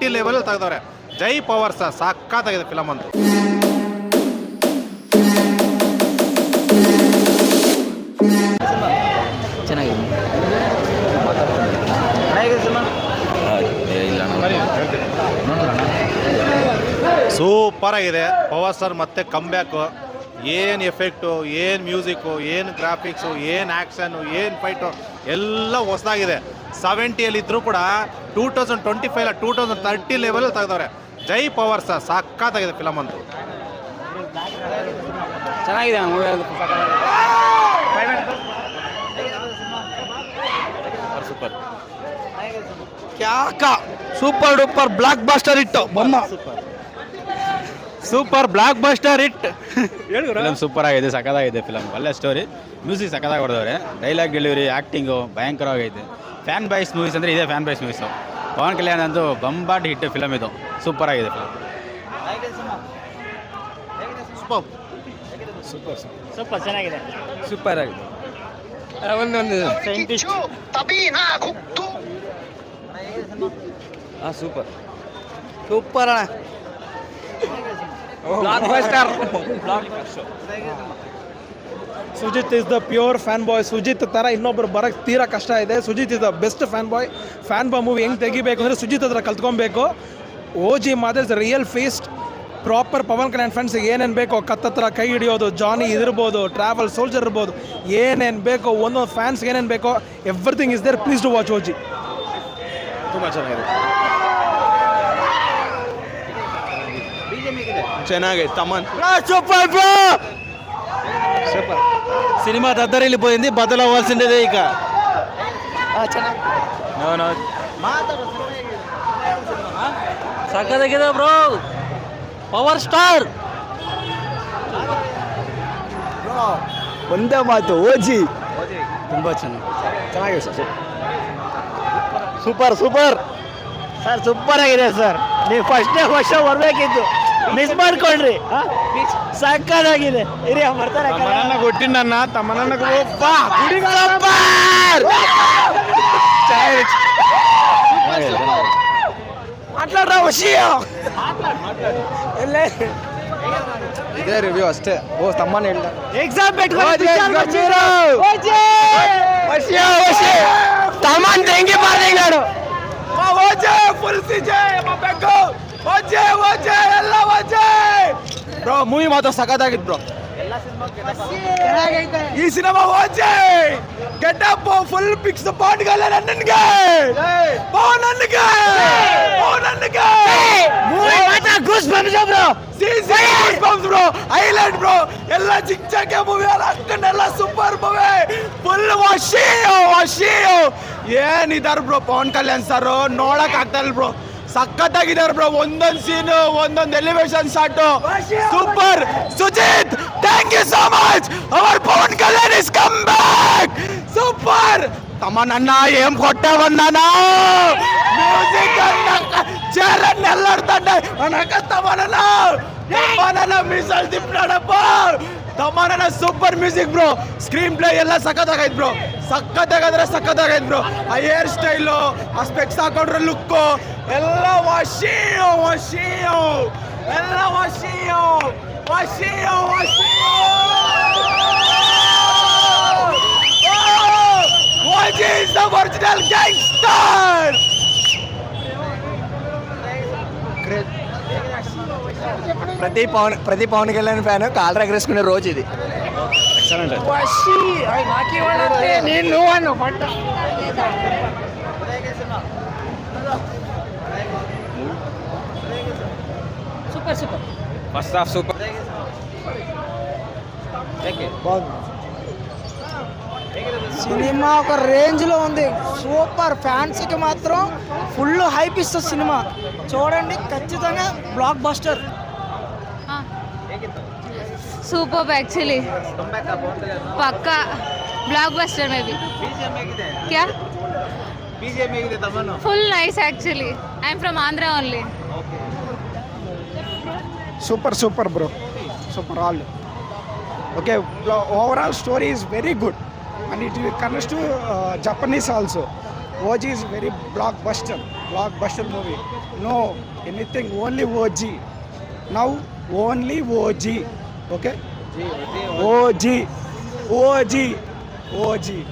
30 level ತೆಗೆದವ್ರೆ. ಜೈ power sir, ಸಕ್ಕತ್ತಾಗಿದೆ ಫಿಲಮ್ ಅಂತೂ. ಸೂಪರ್ ಆಗಿದೆ. ಪವರ್ ಸ್ಟಾರ್ ಮತ್ತೆ ಕಮ್ಬ್ಯಾಕು. ಏನು ಎಫೆಕ್ಟು, ಏನು ಮ್ಯೂಸಿಕ್ಕು, ಏನು ಗ್ರಾಫಿಕ್ಸು, ಏನು ಆ್ಯಕ್ಷನು, ಏನು ಫೈಟು ಎಲ್ಲ ಹೊಸದಾಗಿದೆ. 70ಯಲ್ಲಿದ್ದರೂ ಕೂಡ 2025 2030 ಲೆವೆಲ್ ತೆಗೆದವ್ರೆ. ಜೈ ಪವರ್ ಸರ್, ಸಕ್ಕತ್ತಾಗಿದೆ ಫಿಲಮ್ ಅಂತೂ. ಚೆನ್ನಾಗಿದೆ super. Super duper blockbuster ಇಟ್ಟು ಬೊಮ್ಮ. Super blockbuster hit. Film super ಆಗಿದೆ, ಸಖತ್ತಾಗಿದೆ ಫಿಲಮ್. ಒಳ್ಳೆ ಸ್ಟೋರಿ, ಮ್ಯೂಸಿಕ್ ಸಖತ್ತಾಗಿ ಹೊಡೆದವ್ರೆ. ಡೈಲಾಗ್ ಡೆಲಿವರಿ, ಆ್ಯಕ್ಟಿಂಗು ಭಯಂಕರವಾಗೈತೆ. ಫ್ಯಾನ್ ಬಾಯ್ಸ್ ಮೂವೀಸ್ ಅಂದರೆ ಇದೇ fan boys movies. Pavan Kalyan ಅಂತೂ ಬಂಬಾಟ್ ಹಿಟ್ ಫಿಲಮ್ ಇದು. ಸೂಪರ್ ಆಗಿದೆ ಫಿಲಮ್. ಸೂಪರ್ ಚೆನ್ನಾಗಿದೆ, ಸೂಪರ್ ಆಗಿದೆ. ಒಂದೊಂದು ಸೈಂಟಿಸ್ಟ್ ಸೂಪರ್ ಸೂಪರ್ ಅಣ್ಣ. Sujeeth is the pure fan ಬಾಯ್. ಸುಜಿತ್ ಥರ ಇನ್ನೊಬ್ರು ಬರೋಕ್ಕೆ ತೀರಾ ಕಷ್ಟ ಇದೆ. Sujeeth is the best fan boy. Fan boy movie ಹೆಂಗೆ ತೆಗಿಬೇಕು ಅಂದರೆ ಸುಜಿತ್ ಹತ್ರ ಕಲ್ತ್ಕೊಬೇಕು. OG ಮಾದರ್ಸ್ real feast proper Pavan Kalyan ಫ್ಯಾನ್ಸಿಗೆ ಏನೇನು ಬೇಕೋ, ಕತ್ತತ್ರ ಕೈ ಹಿಡಿಯೋದು, ಜಾನಿ ಇದಿರ್ಬೋದು, ಟ್ರಾವೆಲ್ ಸೋಲ್ಜರ್ ಇರ್ಬೋದು, ಏನೇನು ಬೇಕೋ ಒಂದೊಂದು ಫ್ಯಾನ್ಸ್ಗೆ ಏನೇನು ಬೇಕೋ everything is there. Please to watch OG. ತುಂಬ ಚೆನ್ನಾಗಿದೆ. ಚೆನ್ನಾಗಿದೆ Thaman. Super bro, super. Cinema దద్దరిల్లిపోయింది, బదలవ్వాల్సిందే ఇక. సక్కదಗಿದೆ బ్రో. ಪವರ್ ಸ್ಟಾರ್ ಒಂದೇ ಮಾತು, OG ತುಂಬ ಚೆನ್ನಾಗಿದೆ sir. Super super sir, super ಆಗಿದೆ ಸರ್. ನೀವು ಫಸ್ಟ್ ವರ್ಷ ಬರ್ಬೇಕಿತ್ತು, ಮಿಸ್ ಮಾಡ್ಕೊಂಡ್ರಿ. ಸಕ್ಕದಾಗಿದೆ. ಇರಿ ಬರ್ತಾರೆ. ಕೊಟ್ಟಿನ ತಮ್ಮನ ಮಾತಾಡ್ರ ವಿಷಯ ಇದೇ ರಿವ್ಯೂ ಅಷ್ಟೇ. ತಮ್ಮನ ಇಲ್ಲ ಎಕ್ಸಾಮ್ ತಮ್ಮನ್ ತೆಂಗಿ ಬಾರ್ದಿಂಗಾಡು ಫುಲ್ ಬ್ರೋ. ಮೂವಿ ಮಾತ್ರ ಸಖತ್ತಾಗಿತ್ತು ಬ್ರೋ. ಈ ಸಿನಿಮಾ ಗೆಟಪ್ ಫುಲ್ ಪಿಕ್ಸ್ ಪಾಟ್ಗಲ್ಲ ನನ್ನನ್ಗೆ ಬ್ರೋ. ಐಲ್ಯಾಂಡ್ ಬ್ರೋ ಎಲ್ಲ ಚಿಕ್ಕ ಚಿಕ್ಕ ಮೂವಿ ಅಷ್ಟನ್ನೆಲ್ಲ ಸೂಪರ್ ಮೂವಿ. ಫುಲ್ ವಾಶಿಯೋ ಏನಿದಾರ ಬ್ರೋ. ಪವನ್ ಕಲ್ಯಾಣ್ ಸರ್ ನೋಡಕ್ ಆಗ್ತಾ ಇಲ್ಲ ಬ್ರೋ. ಸಖತ್ತಾಗಿದ್ದಾರೆ ಬ್ರೋ. ಒಂದೊಂದು ಸೀನು, ಒಂದೊಂದು elevation shot super. Sujeeth, thank you so much. Our Pavan Kalyan is come back. Super. ತಮ್ಮನನ್ನ ಏಂ ಕೊಟ್ಟವನ್ನ ಮ್ಯೂಸಿಕ್ ಚೇರನ್ನ ಎಲ್ಲಾಡ್ತಾನೆ ತಮ್ಮನನ್ನ ಮೀಸಲ್ ತಿಪ್ಪಾಡಪ್ಪ. ತಮ್ಮನನ್ನ super music bro. Screenplay ಎಲ್ಲ ಸಖತ್ತಾಗೈತ್ ಬ್ರೋ. ಸಖತ್ತಾಗೈತ್ ಬ್ರೋ. ಆ ಹೇರ್ ಸ್ಟೈಲು, ಆ ಸ್ಪೆಕ್ಸ್ ಹಾಕೊಂಡ್ರೆ ಲುಕ್ಕು ಎಲ್ಲ ವಾಶಿಯೋ. OG is the original gangster. ప్రతి పవన్ కళ్యాణ్ ఫ్యాన్ కాలర్ ఎగరేసుకునే రోజు ఇది. Super first half super. Cinema ఒక రేంజ్లో ఉంది. సూపర్. ఫ్యాన్స్కి మాత్రం ఫుల్ హైప్ ఇస్తుంది సినిమా. చూడండి, ఖచ్చితంగా బ్లాక్ బస్టర్. ಸೂಪರ್ ಆಕ್ಚುಲಿ ಪಕ್ಕಾ ಬ್ಲಾಕ್ ಬಸ್ಟರ್ ಮೇ ಬಿ. क्या full nice actually. I am from Andhra only. Super bro. Super all. Okay, overall story is very good and it connects to Japanese also. OG is very blockbuster movie. No anything, only OG. Now only OG. Okay. OG.